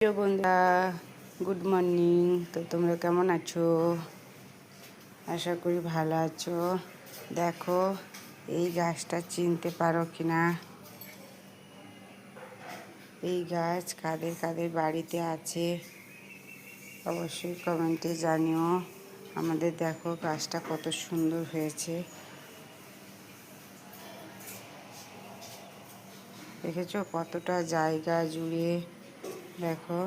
প্রিয় বন্ধুরা, good morning. তো তোমরা কেমন আছো? আশা করি ভালো আছো। দেখো এই গাছটা চিনতে পারো কিনা। এই গাছ কাদের কাদের বাড়িতে আছে অবশ্যই কমেন্টে জানিও। আমাদের দেখো গাছটা কত সুন্দর হয়েছে, দেখেছো কতটা জায়গা জুড়ে। দেখো,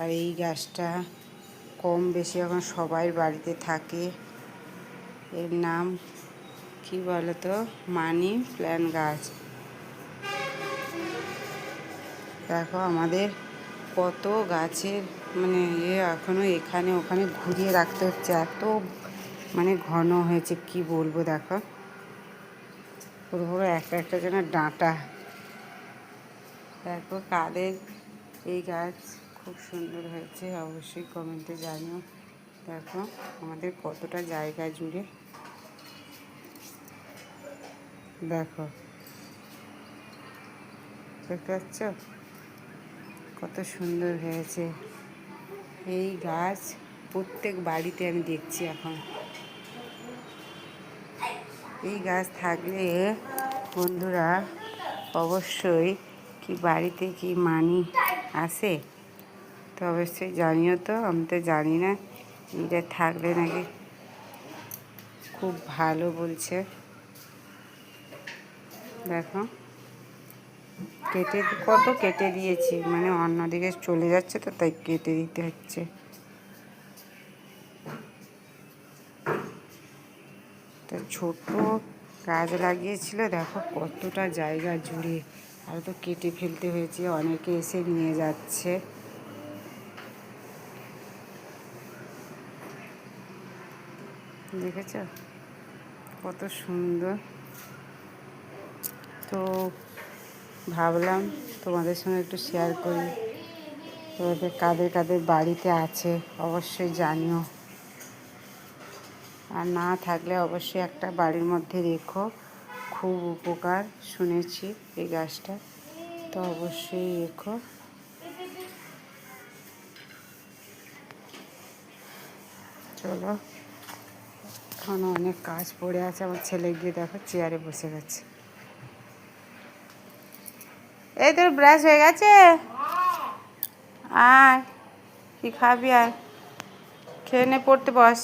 আর এই গাছটা কম বেশি এখন সবাই বাড়িতে থাকে। এর নাম কি বলো তো? মানি প্ল্যান্ট গাছ। দেখো আমাদের কত গাছের এখনো এখানে ওখানে ঘুরিয়ে রাখতে হচ্ছে, এত ঘন হয়েছে কি বলবো। দেখো পুরো পুরো একটা একটা যেন ডাঁটা। দেখো কাদের এই গাছ খুব সুন্দর হয়েছে অবশ্যই কমেন্টে জানিও। দেখো আমাদের কতটা জায়গা জুড়ে। দেখো দেখতে পাচ্ছ কত সুন্দর হয়েছে। এই গাছ প্রত্যেক বাড়িতে আমি দেখছি এখন। এই গাছ থাকলে বন্ধুরা অবশ্যই কি বাড়িতে কি মানি আসে তো অবশ্যই জানিও। তো আমি তো জানি না, এটা থাকলে নাকি খুব ভালো বলছে। দেখো কেটে দিয়েছি, অন্যদিকে চলে যাচ্ছে তো তাই কেটে দিতে হচ্ছে। তো ছোট গাছ লাগিয়েছিল, দেখো কতটা জায়গা জুড়ে, আর তো কেটে ফেলতে হয়েছে, অনেকে এসে নিয়ে যাচ্ছে। দেখেছ কত সুন্দর। তো ভাবলাম তোমাদের সঙ্গে একটু শেয়ার করি। তোমাদের কাদের কাদের বাড়িতে আছে অবশ্যই জানিও, আর না থাকলে অবশ্যই একটা বাড়ির মধ্যে রেখো। খুব উপকার শুনেছি এই গাছটা, তো অবশ্যই রেখো। চলো, এখনও অনেক কাজ পড়ে আছে। আমার ছেলে গিয়ে দেখো চেয়ারে বসে গেছে। এই তোর ব্রাশ হয়ে গেছে? আয়, কি খাবি? আয় খেয়ে নে, পড়তে বস।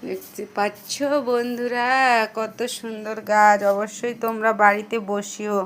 দেখতে পাচ্ছ বন্ধুরা কত সুন্দর গাছ, অবশ্যই তোমরা বাড়িতে বসিও।